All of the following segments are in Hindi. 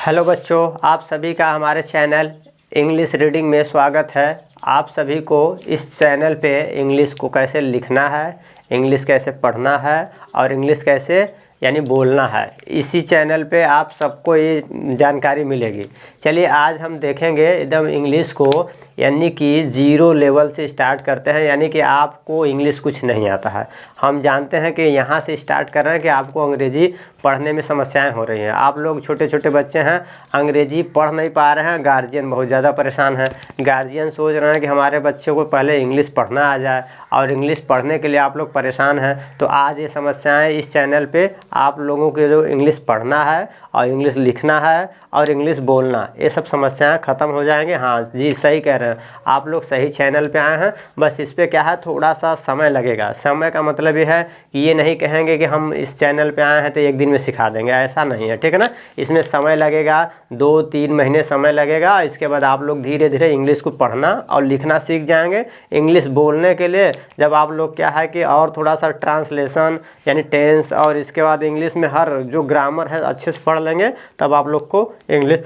हेलो बच्चों, आप सभी का हमारे चैनल इंग्लिश रीडिंग में स्वागत है। आप सभी को इस चैनल पे इंग्लिश को कैसे लिखना है, इंग्लिश कैसे पढ़ना है और इंग्लिश कैसे यानी बोलना है, इसी चैनल पे आप सबको ये जानकारी मिलेगी। चलिए आज हम देखेंगे एकदम इंग्लिश को यानी कि ज़ीरो लेवल से स्टार्ट करते हैं। यानी कि आपको इंग्लिश कुछ नहीं आता है, हम जानते हैं कि यहाँ से स्टार्ट कर रहे हैं कि आपको अंग्रेज़ी पढ़ने में समस्याएं हो रही हैं। आप लोग छोटे छोटे बच्चे हैं, अंग्रेज़ी पढ़ नहीं पा रहे हैं, गार्जियन बहुत ज़्यादा परेशान है। गार्जियन सोच रहे हैं कि हमारे बच्चे को पहले इंग्लिश पढ़ना आ जाए और इंग्लिश पढ़ने के लिए आप लोग परेशान हैं। तो आज ये समस्याएं इस चैनल पे आप लोगों के जो इंग्लिश पढ़ना है और इंग्लिश लिखना है और इंग्लिश बोलना, ये सब समस्याएं ख़त्म हो जाएंगे। हाँ जी, सही कह रहे हैं, आप लोग सही चैनल पे आए हैं। बस इस पर क्या है, थोड़ा सा समय लगेगा। समय का मतलब ये है कि ये नहीं कहेंगे कि हम इस चैनल पे आए हैं तो एक दिन में सिखा देंगे, ऐसा नहीं है, ठीक है ना। इसमें समय लगेगा, 2-3 महीने समय लगेगा। इसके बाद आप लोग धीरे धीरे इंग्लिश को पढ़ना और लिखना सीख जाएंगे। इंग्लिश बोलने के लिए जब आप लोग क्या है कि और थोड़ा सा ट्रांसलेशन यानी टेंस और इसके बाद इंग्लिश में हर जो ग्रामर है अच्छे से पढ़ लेंगे, तब आप लोग को इंग्लिश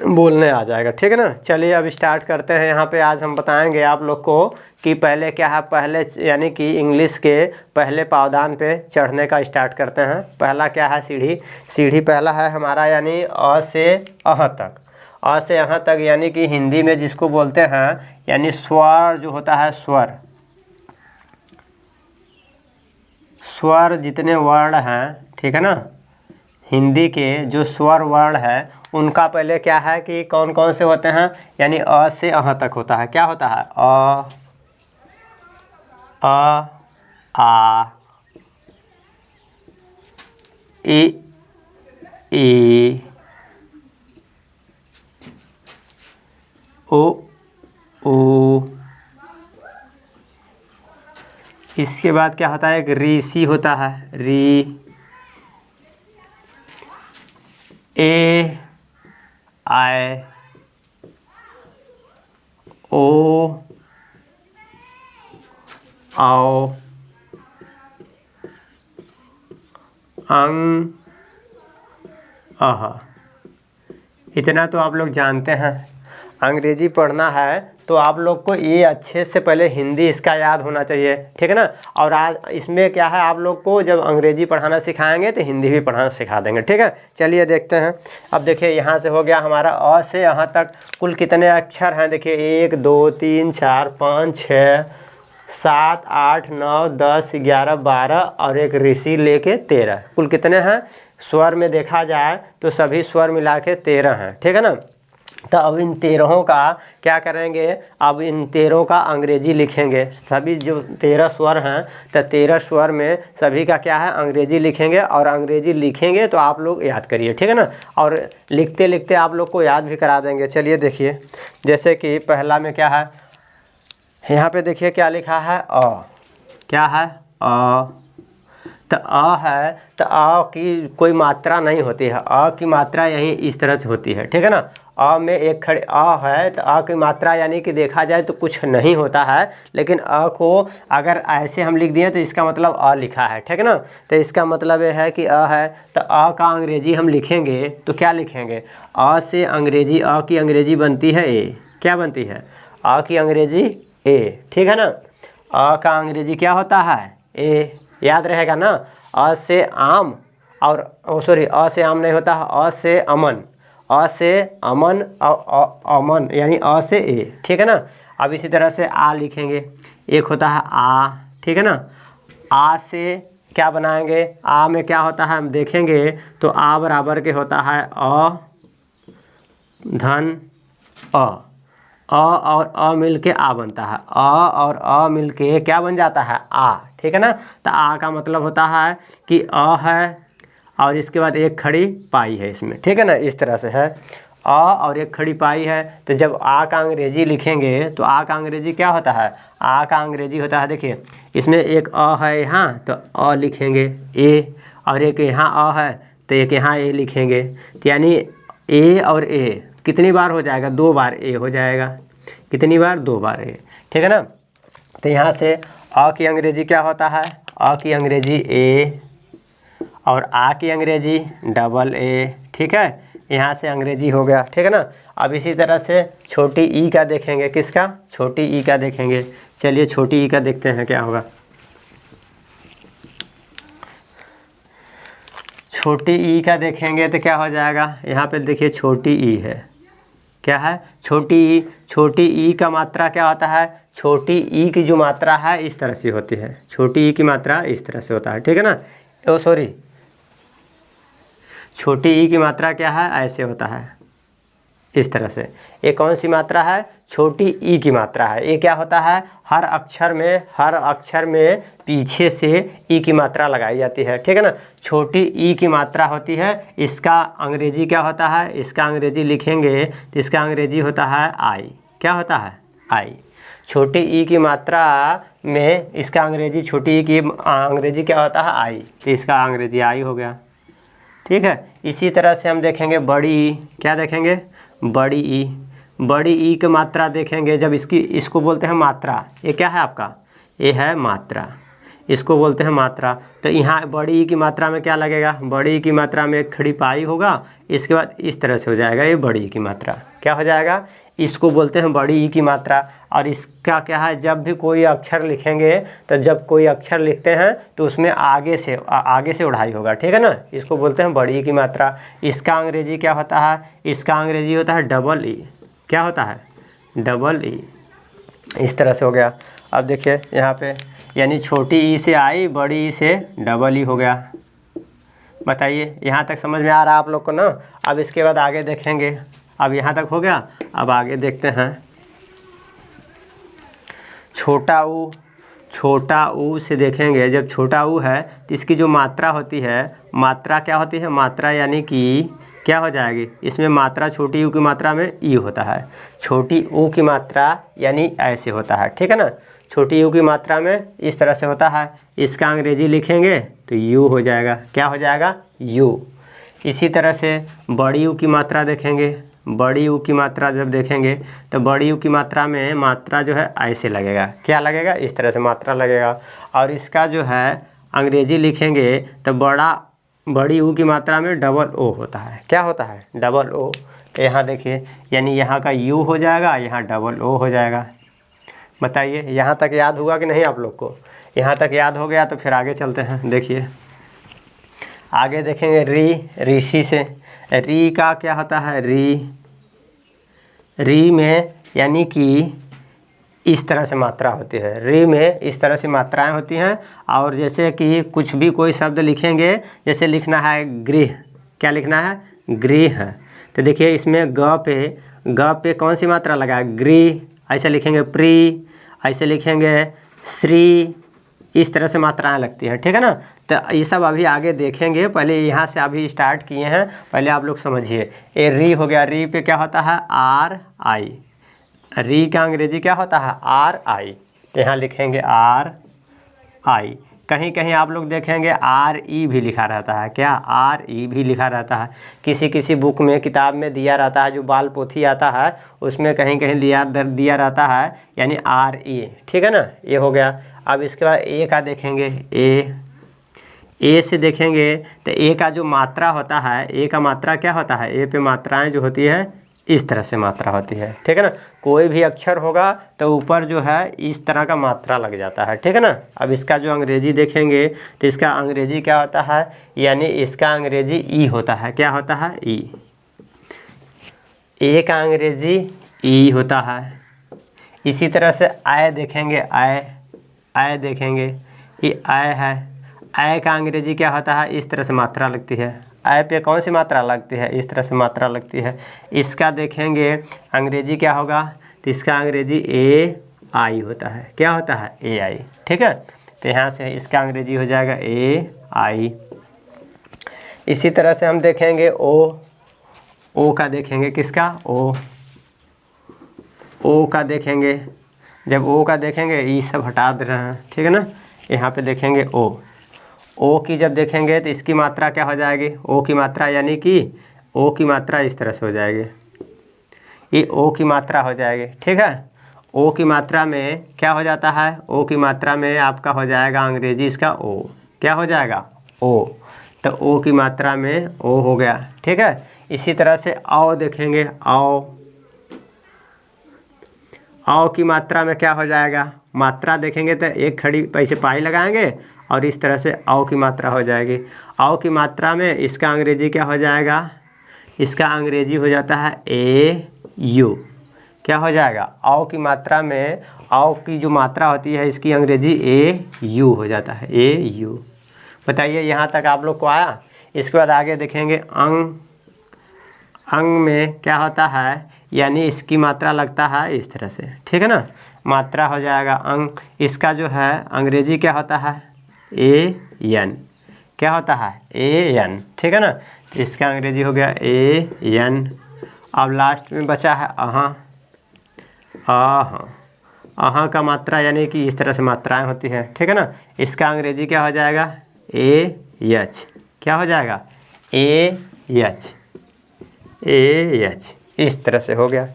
बोलने आ जाएगा, ठीक है ना। चलिए अब स्टार्ट करते हैं। यहाँ पे आज हम बताएंगे आप लोग को कि पहले क्या है, पहले यानी कि इंग्लिश के पहले पावदान पे चढ़ने का स्टार्ट करते हैं। पहला क्या है, सीढ़ी पहला है हमारा यानी अ से अह तक। अ से अह तक यानी कि हिंदी में जिसको बोलते हैं यानी स्वर जो होता है, स्वर जितने वर्ण हैं, ठीक है ना, हिंदी के जो स्वर वर्ण है उनका पहले क्या है कि कौन कौन से होते हैं, यानी अ से अह तक होता है। क्या होता है, अ आ इ ई उ ऊ। इसके बाद क्या होता है, एक ऋषि होता है, री ए आय ओ आओ अंग अह। इतना तो आप लोग जानते हैं। अंग्रेजी पढ़ना है तो आप लोग को ये अच्छे से पहले हिंदी इसका याद होना चाहिए, ठीक है ना। और आज इसमें क्या है, आप लोग को जब अंग्रेजी पढ़ाना सिखाएंगे तो हिंदी भी पढ़ाना सिखा देंगे, ठीक है। चलिए देखते हैं। अब देखिए यहाँ से हो गया हमारा अ से यहाँ तक कुल कितने अक्षर हैं। देखिए 1 2 3 4 5 6 7 8 9 10 11 12 और एक ऋषि लेके 13, कुल कितने हैं। स्वर में देखा जाए तो सभी स्वर मिला के 13 हैं, ठीक है ना। तो अब इन 13 का क्या करेंगे, अब इन 13 का अंग्रेजी लिखेंगे। सभी जो 13 स्वर हैं तो 13 स्वर में सभी का क्या है, अंग्रेजी लिखेंगे। और अंग्रेजी लिखेंगे तो आप लोग याद करिए, ठीक है ना। और लिखते लिखते आप लोग को याद भी करा देंगे। चलिए देखिए, जैसे कि पहला में क्या है, यहाँ पे देखिए क्या लिखा है, अ। क्या है, अ। तो अ है तो अ की कोई मात्रा नहीं होती है, अ की मात्रा यही इस तरह से होती है, ठीक है ना। अ में एक खड़े अ है तो अ की मात्रा यानी कि देखा जाए तो कुछ नहीं होता है, लेकिन अ को अगर ऐसे हम लिख दिए तो इसका मतलब अ लिखा है, ठीक है ना। तो इसका मतलब ये है कि अ है तो अ का अंग्रेजी हम लिखेंगे तो क्या लिखेंगे, अ से अंग्रेजी, अ की अंग्रेजी बनती है ए। क्या बनती है, अ की अंग्रेजी ए, ठीक है ना। अ का अंग्रेजी क्या होता है, ए, याद रहेगा ना। अ से आम और सॉरी अ से आम नहीं होता है, अ से अमन, अ से अमन और अमन यानी अ से ए, ठीक है ना। अब इसी तरह से आ लिखेंगे, एक होता है आ, ठीक है ना। आ से क्या बनाएंगे, आ में क्या होता है हम देखेंगे तो आ बराबर के होता है अ धन अ, अ और अ मिल के आ बनता है, अ और अ मिल के क्या बन जाता है, आ, ठीक है ना। तो आ का मतलब होता है कि अ है और इसके बाद एक खड़ी पाई है इसमें, ठीक है ना। इस तरह से है, अ और एक खड़ी पाई है। तो जब आ का अंग्रेजी लिखेंगे तो आ का अंग्रेजी क्या होता है, आ का अंग्रेजी होता है, देखिए इसमें एक अ है यहाँ तो अ लिखेंगे ए, और एक यहाँ अ है तो एक यहाँ ए लिखेंगे। तो यानी ए और ए कितनी बार हो जाएगा, 2 बार ए हो जाएगा। कितनी बार, 2 बार ए, ठीक है ना। तो यहाँ से अ की अंग्रेजी क्या होता है, अ की अंग्रेजी ए और आ की अंग्रेजी डबल ए, ठीक है। यहाँ से अंग्रेजी हो गया, ठीक है ना। अब इसी तरह से छोटी ई का देखेंगे, किसका, छोटी ई का देखेंगे। चलिए छोटी ई का देखते हैं क्या होगा। छोटी ई का देखेंगे तो क्या हो जाएगा, यहाँ पे देखिए छोटी ई है, क्या है, छोटी ई। छोटी ई का मात्रा क्या होता है, छोटी ई की जो मात्रा है इस तरह से होती है, छोटी ई की मात्रा इस तरह से होता है, ठीक है ना। ओ सॉरी, छोटी ई की मात्रा क्या है, ऐसे होता है, इस तरह से। ये कौन सी मात्रा है, छोटी ई की मात्रा है। ये क्या होता है, हर अक्षर में पीछे से ई की मात्रा लगाई जाती है, ठीक है ना। छोटी ई की मात्रा होती है, इसका अंग्रेजी क्या होता है, इसका अंग्रेजी लिखेंगे तो इसका अंग्रेजी होता है आई। क्या होता है, आई। छोटी ई की मात्रा में इसका अंग्रेजी, छोटी ई की अंग्रेजी क्या होता है, आई, तो इसका अंग्रेजी आई हो गया, ठीक है। इसी तरह से हम देखेंगे बड़ी ई, क्या देखेंगे, बड़ी ई। बड़ी ई की मात्रा देखेंगे, जब इसको बोलते हैं मात्रा, ये क्या है आपका, ये है मात्रा, इसको बोलते हैं मात्रा। तो यहाँ बड़ी ई की मात्रा में क्या लगेगा, बड़ी ई की मात्रा में एक खड़ी पाई होगा, इसके बाद इस तरह से हो जाएगा, ये बड़ी ई की मात्रा क्या हो जाएगा, इसको बोलते हैं बड़ी ई की मात्रा। और इसका क्या है, जब भी कोई अक्षर लिखेंगे तो जब कोई अक्षर लिखते हैं तो उसमें आगे से उड़ाई होगा, ठीक है ना, इसको बोलते हैं बड़ी ई की मात्रा। इसका अंग्रेजी क्या होता है, इसका अंग्रेजी होता है डबल ई। क्या होता है, डबल ई। इस तरह से हो गया। अब देखिए यहाँ पे, यानी छोटी ई से आई, बड़ी ई से डबल ई हो गया। बताइए यहाँ तक समझ में आ रहा है आप लोग को ना। अब इसके बाद आगे देखेंगे, अब यहाँ तक हो गया, अब आगे देखते हैं। छोटा ऊ, छोटा ऊ से देखेंगे, जब छोटा ऊ है तो इसकी जो मात्रा होती है, मात्रा क्या होती है, मात्रा यानी कि क्या हो जाएगी, इसमें मात्रा छोटी ऊ की मात्रा में ई होता है, छोटी ऊ की मात्रा यानी ऐसे होता है, ठीक है ना। छोटी यू की मात्रा में इस तरह से होता है, इसका अंग्रेजी लिखेंगे तो यू हो जाएगा। क्या हो जाएगा, यू। इसी तरह से बड़ी यू की मात्रा देखेंगे, बड़ी यू की मात्रा जब देखेंगे तो बड़ी यू की मात्रा में मात्रा जो है ऐसे लगेगा, क्या लगेगा, इस तरह से मात्रा लगेगा। और इसका जो है अंग्रेजी लिखेंगे तो बड़ी यू की मात्रा में डबल ओ होता है। क्या होता है, डबल ओ। तो यहाँ देखिए, यानी यहाँ का यू हो जाएगा, यहाँ डबल ओ हो जाएगा। बताइए यहाँ तक याद हुआ कि नहीं आप लोग को। यहाँ तक याद हो गया तो फिर आगे चलते हैं। देखिए आगे देखेंगे ऋषि से। री का क्या होता है, री में यानी कि इस तरह से मात्रा होती है, री में इस तरह से मात्राएं होती हैं। और जैसे कि कुछ भी कोई शब्द लिखेंगे, जैसे लिखना है गृह, क्या लिखना है, गृह, तो देखिए इसमें ग पे कौन सी मात्रा लगा, गृह, ऐसे लिखेंगे प्री, ऐसे लिखेंगे श्री, इस तरह से मात्राएं लगती हैं, ठीक है ना। तो ये सब अभी आगे देखेंगे, पहले यहाँ से अभी स्टार्ट किए हैं, पहले आप लोग समझिए। ये री हो गया, री पे क्या होता है, आर आई, री का अंग्रेजी क्या होता है, आर आई, तो यहाँ लिखेंगे आर आई। कहीं कहीं आप लोग देखेंगे आर ई भी लिखा रहता है, क्या, आर ई भी लिखा रहता है। किसी किसी बुक में, किताब में दिया रहता है, जो बाल पोथी आता है उसमें कहीं कहीं दिया रहता है, यानी आर ई, ठीक है ना। ये हो गया। अब इसके बाद ए का देखेंगे, ए से देखेंगे तो ए का जो मात्रा होता है, ए का मात्रा क्या होता है, ए पे मात्राएं जो होती है इस तरह से मात्रा होती है, ठीक है ना। कोई भी अक्षर होगा तो ऊपर जो है इस तरह का मात्रा लग जाता है, ठीक है ना। अब इसका जो अंग्रेजी देखेंगे तो इसका अंग्रेजी क्या होता है, यानी इसका अंग्रेजी ई होता है। क्या होता है, ई। ए का अंग्रेजी ई होता है। इसी तरह से आय देखेंगे, आय देखेंगे, ये आय है, आय का अंग्रेजी क्या होता है, इस तरह से मात्रा लगती है। आय पे कौन सी मात्रा लगती है, इस तरह से मात्रा लगती है। इसका देखेंगे अंग्रेजी क्या होगा, तो इसका अंग्रेजी ए आई होता है। क्या होता है, ए आई, ठीक है। तो यहाँ से इसका अंग्रेजी हो जाएगा ए आई। इसी तरह से हम देखेंगे ओ का देखेंगे, किसका, ओ का देखेंगे। जब ओ का देखेंगे, ये सब हटा दे रहे हैं, ठीक है ना। यहाँ पे देखेंगे ओ की जब देखेंगे तो इसकी मात्रा क्या हो जाएगी, ओ की मात्रा, यानी कि ओ की मात्रा इस तरह से हो जाएगी, ये ओ की मात्रा हो जाएगी, ठीक है। ओ की मात्रा में क्या हो जाता है, ओ की मात्रा में आपका हो जाएगा अंग्रेजी इसका ओ, क्या हो जाएगा, ओ। तो ओ की मात्रा में ओ हो गया, ठीक है। इसी तरह से आओ देखेंगे, आओ, आओ की मात्रा में क्या हो जाएगा, मात्रा देखेंगे तो एक खड़ी पैसे पाई लगाएंगे और इस तरह से आओ की मात्रा हो जाएगी। आओ की मात्रा में इसका अंग्रेजी क्या हो जाएगा, इसका अंग्रेजी हो जाता है ए यू। क्या हो जाएगा, आओ की मात्रा में आओ की जो मात्रा होती है इसकी अंग्रेजी ए यू हो जाता है, ए यू। बताइए यहाँ तक आप लोग को आया। इसके बाद आगे देखेंगे अंग, अंग में क्या होता है, यानी इसकी मात्रा लगता है इस तरह से, ठीक है ना, मात्रा हो जाएगा अंग। इसका जो है अंग्रेजी क्या होता है, ए एन। क्या होता है, ए एन, ठीक है ना। इसका अंग्रेजी हो गया ए एन। अब लास्ट में बचा है अहाँ, अहाँ का मात्रा यानी कि इस तरह से मात्राएं होती हैं, ठीक है ना। इसका अंग्रेजी क्या हो जाएगा, ए एच। क्या हो जाएगा, ए एच, ए एच। इस तरह से हो गया।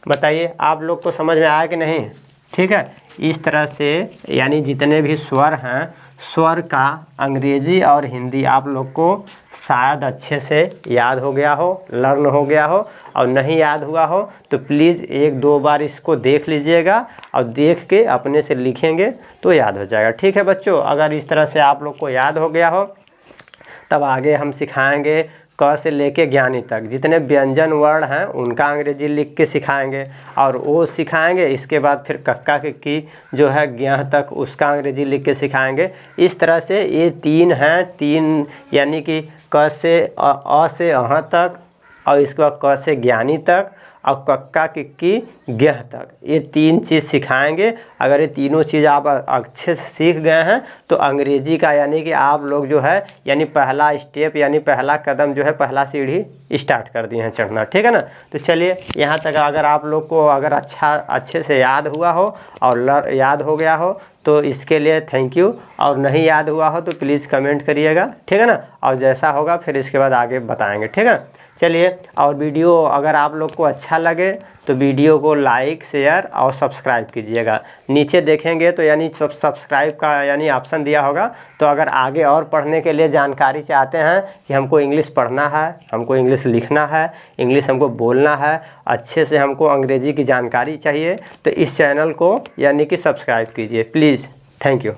बताइए आप लोग को समझ में आया कि नहीं, ठीक है। इस तरह से यानी जितने भी स्वर हैं, स्वर का अंग्रेजी और हिंदी आप लोग को शायद अच्छे से याद हो गया हो, लर्न हो गया हो, और नहीं याद हुआ हो तो प्लीज़ एक दो बार इसको देख लीजिएगा और देख के अपने से लिखेंगे तो याद हो जाएगा, ठीक है बच्चों। अगर इस तरह से आप लोग को याद हो गया हो तब आगे हम सिखाएंगे क से लेके ज्ञानी तक जितने व्यंजन वर्ण हैं उनका अंग्रेजी लिख के सिखाएंगे, और वो सिखाएंगे। इसके बाद फिर कक्का की जो है ज्ञ तक उसका अंग्रेजी लिख के सिखाएंगे। इस तरह से ये तीन हैं, तीन यानी कि क से अ से अह तक, और इसके बाद क से ज्ञानी तक, और कक्का की ज्ञ तक, ये तीन चीज़ सिखाएंगे। अगर ये तीनों चीज़ आप अच्छे से सीख गए हैं तो अंग्रेजी का यानी कि आप लोग जो है यानी पहला स्टेप यानी पहला कदम जो है, पहला सीढ़ी स्टार्ट कर दिए हैं चढ़ना, ठीक है ना। तो चलिए यहाँ तक अगर आप लोग को अगर अच्छे से याद हुआ हो और याद हो गया हो तो इसके लिए थैंक यू, और नहीं याद हुआ हो तो प्लीज़ कमेंट करिएगा, ठीक है ना। और जैसा होगा फिर इसके बाद आगे बताएंगे, ठीक है। चलिए, और वीडियो अगर आप लोग को अच्छा लगे तो वीडियो को लाइक, शेयर और सब्सक्राइब कीजिएगा। नीचे देखेंगे तो यानी सब्सक्राइब का यानी ऑप्शन दिया होगा। तो अगर आगे और पढ़ने के लिए जानकारी चाहते हैं कि हमको इंग्लिश पढ़ना है, हमको इंग्लिश लिखना है, इंग्लिश हमको बोलना है, अच्छे से हमको अंग्रेज़ी की जानकारी चाहिए, तो इस चैनल को यानी कि सब्सक्राइब कीजिए प्लीज़। Thank you.